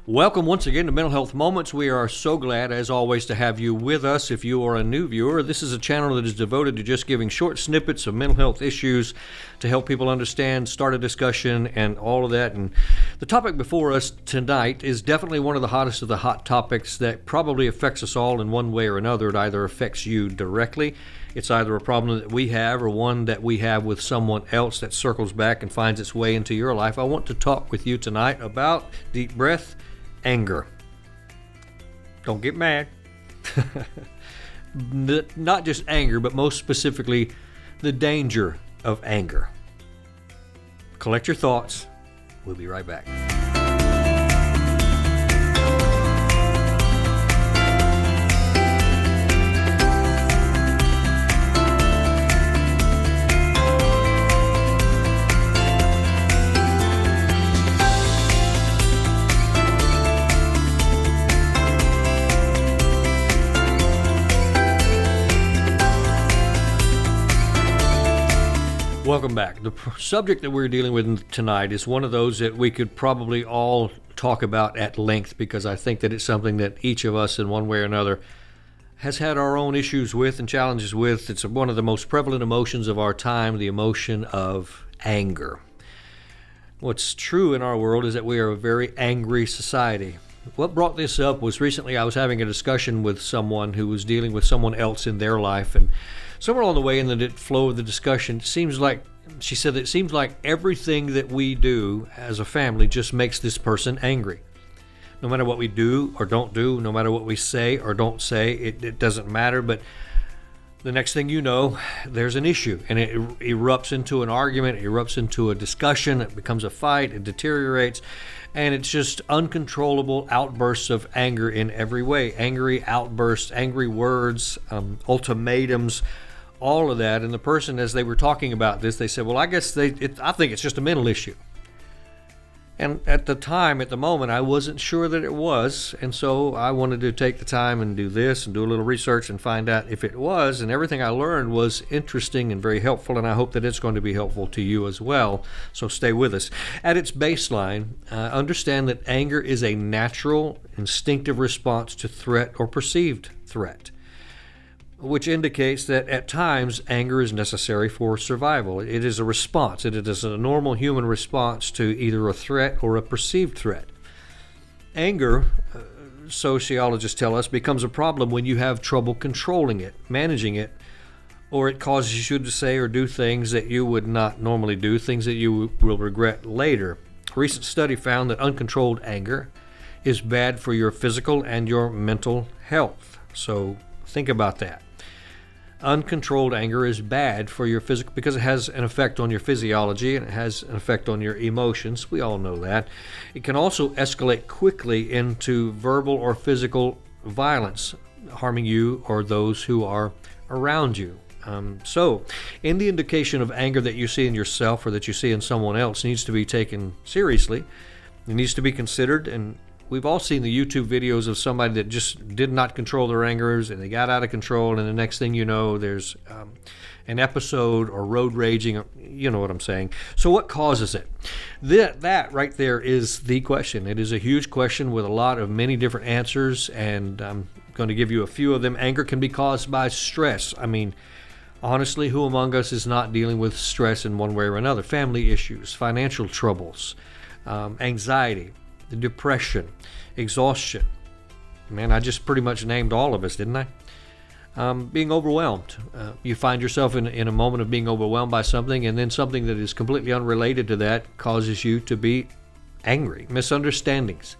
Welcome once again to Mental Health Moments. We are so glad, as always, to have you with us. If you are a new viewer, this is a channel that is devoted to just giving short snippets of mental health issues to help people understand, start a discussion, and all of that. And the topic before us tonight is definitely one of the hottest of the hot topics that probably affects us all in one way or another. It either affects you directly, it's either a problem that we have or one that we have with someone else that circles back and finds its way into your life. I want to talk with you tonight about, deep breath, anger. Don't get mad. Not just anger, but most specifically, the danger of anger. Collect your thoughts. We'll be right back. Welcome back. The subject that we're dealing with tonight is one of those that we could probably all talk about at length, because I think that it's something that each of us in one way or another has had our own issues with and challenges with. It's one of the most prevalent emotions of our time, the emotion of anger. What's true in our world is that we are a very angry society. What brought this up was recently I was having a discussion with someone who was dealing with someone else in their life, and somewhere along the way in the flow of the discussion, she said that it seems like everything that we do as a family just makes this person angry. No matter what we do or don't do, no matter what we say or don't say, it doesn't matter. But the next thing you know, there's an issue, and it erupts into an argument, it erupts into a discussion, it becomes a fight, it deteriorates, and it's just uncontrollable outbursts of anger in every way. Angry outbursts, angry words, ultimatums, all of that. And the person, as they were talking about this, they said, well, I guess I think it's just a mental issue. And at the moment, I wasn't sure that it was. And so I wanted to take the time and do this and do a little research and find out if it was. And everything I learned was interesting and very helpful. And I hope that it's going to be helpful to you as well. So stay with us. At its baseline, understand that anger is a natural, instinctive response to threat or perceived threat, which indicates that at times anger is necessary for survival. It is a response. It is a normal human response to either a threat or a perceived threat. Anger, sociologists tell us, becomes a problem when you have trouble controlling it, managing it, or it causes you to say or do things that you would not normally do, things that you will regret later. A recent study found that uncontrolled anger is bad for your physical and your mental health. So think about that. Uncontrolled anger is bad for your physical, because it has an effect on your physiology and it has an effect on your emotions. We all know that. It can also escalate quickly into verbal or physical violence, harming you or those who are around you. So any indication of anger that you see in yourself or that you see in someone else needs to be taken seriously. It needs to be considered, and we've all seen the YouTube videos of somebody that just did not control their angers and they got out of control, and the next thing you know, there's an episode or road raging, or, you know what I'm saying. So what causes it? That right there is the question. It is a huge question with many different answers, and I'm going to give you a few of them. Anger can be caused by stress. I mean, honestly, who among us is not dealing with stress in one way or another? Family issues, financial troubles, anxiety, depression, exhaustion. Man, I just pretty much named all of us, didn't I? Being overwhelmed. You find yourself in a moment of being overwhelmed by something, and then something that is completely unrelated to that causes you to be angry. Misunderstandings.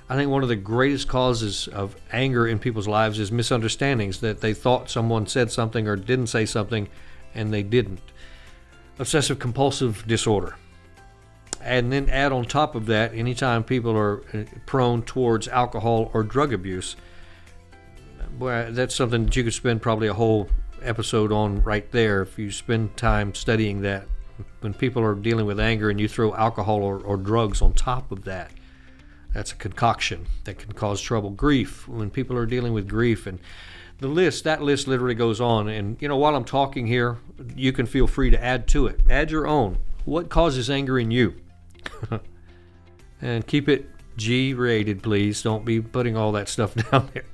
I think one of the greatest causes of anger in people's lives is misunderstandings, that they thought someone said something or didn't say something, and they didn't. Obsessive compulsive disorder. And then add on top of that, anytime people are prone towards alcohol or drug abuse, boy, that's something that you could spend probably a whole episode on right there if you spend time studying that. When people are dealing with anger and you throw alcohol or drugs on top of that, that's a concoction that can cause trouble. Grief, when people are dealing with grief, and that list literally goes on. And, while I'm talking here, you can feel free to add to it. Add your own. What causes anger in you? And keep it G-rated, please. Don't be putting all that stuff down there.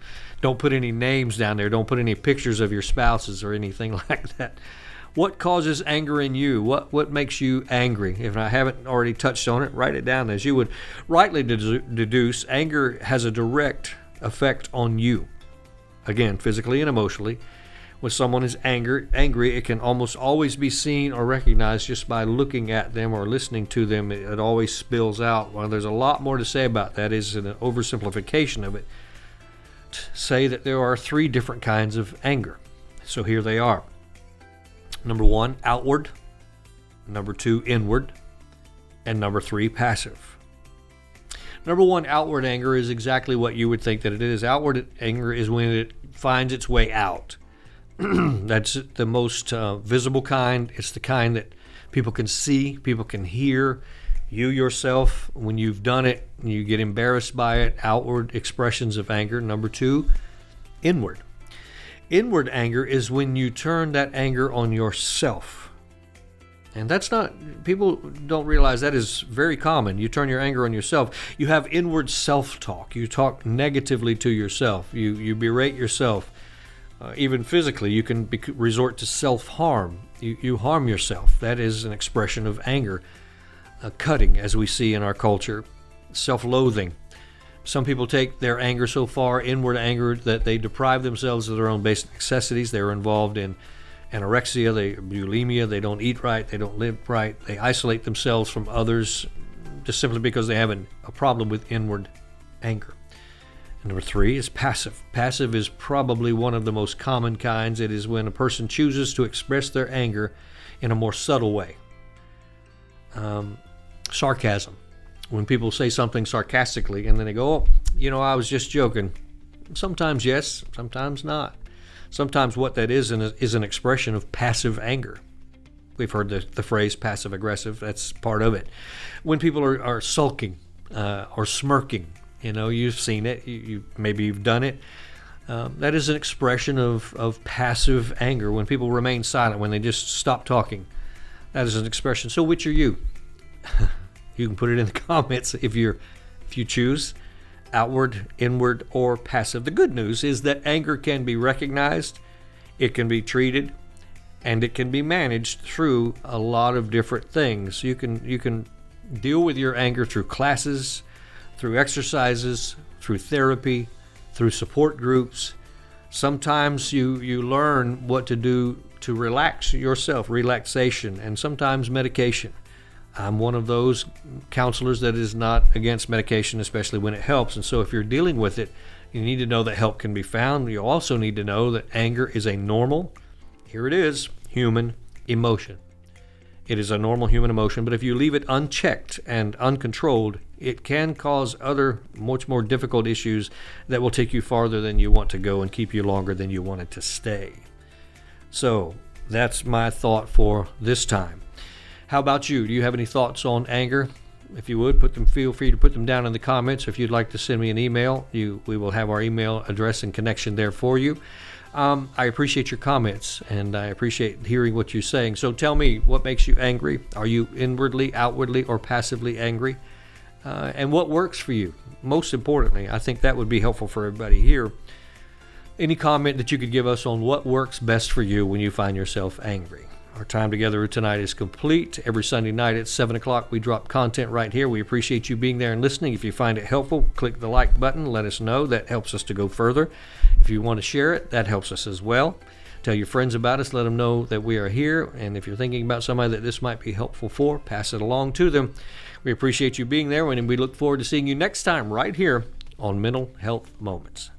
Don't put any names down there. Don't put any pictures of your spouses or anything like that. What causes anger in you? What makes you angry? If I haven't already touched on it, write it down. As you would rightly deduce, anger has a direct effect on you. Again, physically and emotionally. When someone is angry, it can almost always be seen or recognized just by looking at them or listening to them. It always spills out. Well, there's a lot more to say about that. Is an oversimplification of it. Say that there are 3 different kinds of anger. So here they are. Number 1, outward. Number 2, inward. And number 3, passive. Number 1, outward anger is exactly what you would think that it is. Outward anger is when it finds its way out. That's the most visible kind. It's the kind that people can see, people can hear. You yourself, when you've done it, you get embarrassed by it. Outward expressions of anger. Number 2, inward. Inward anger is when you turn that anger on yourself. And that's not, people don't realize that is very common. You turn your anger on yourself. You have inward self-talk. You talk negatively to yourself. You berate yourself. Even physically, you can resort to self-harm. You harm yourself. That is an expression of anger. Cutting, as we see in our culture. Self-loathing. Some people take their anger so far, inward anger, that they deprive themselves of their own basic necessities. They're involved in anorexia, bulimia, they don't eat right, they don't live right. They isolate themselves from others just simply because they have a problem with inward anger. And number 3 is passive. Passive is probably one of the most common kinds. It is when a person chooses to express their anger in a more subtle way. Sarcasm. When people say something sarcastically and then they go, oh, I was just joking. Sometimes yes, sometimes not. Sometimes what that is an expression of passive anger. We've heard the phrase passive aggressive. That's part of it. When people are sulking or smirking, you've seen it. Maybe you've done it. That is an expression of passive anger. When people remain silent, when they just stop talking, that is an expression. So which are you? You can put it in the comments if you choose. Outward, inward, or passive. The good news is that anger can be recognized, it can be treated, and it can be managed through a lot of different things. You can deal with your anger through classes, through exercises, through therapy, through support groups. Sometimes you learn what to do to relax yourself, relaxation, and sometimes medication. I'm one of those counselors that is not against medication, especially when it helps. And so if you're dealing with it, you need to know that help can be found. You also need to know that anger is a normal, here it is, human emotion. It is a normal human emotion, but if you leave it unchecked and uncontrolled, it can cause other much more difficult issues that will take you farther than you want to go and keep you longer than you wanted to stay. So that's my thought for this time. How about you? Do you have any thoughts on anger? If you would, feel free to put them down in the comments. If you'd like to send me an email, we will have our email address and connection there for you. I appreciate your comments, and I appreciate hearing what you're saying. So tell me, what makes you angry? Are you inwardly, outwardly, or passively angry? And what works for you? Most importantly, I think that would be helpful for everybody here. Any comment that you could give us on what works best for you when you find yourself angry. Our time together tonight is complete. Every Sunday night at 7 o'clock, we drop content right here. We appreciate you being there and listening. If you find it helpful, click the like button. Let us know. That helps us to go further. If you want to share it, that helps us as well. Tell your friends about us. Let them know that we are here. And if you're thinking about somebody that this might be helpful for, pass it along to them. We appreciate you being there, and we look forward to seeing you next time right here on Mental Health Moments.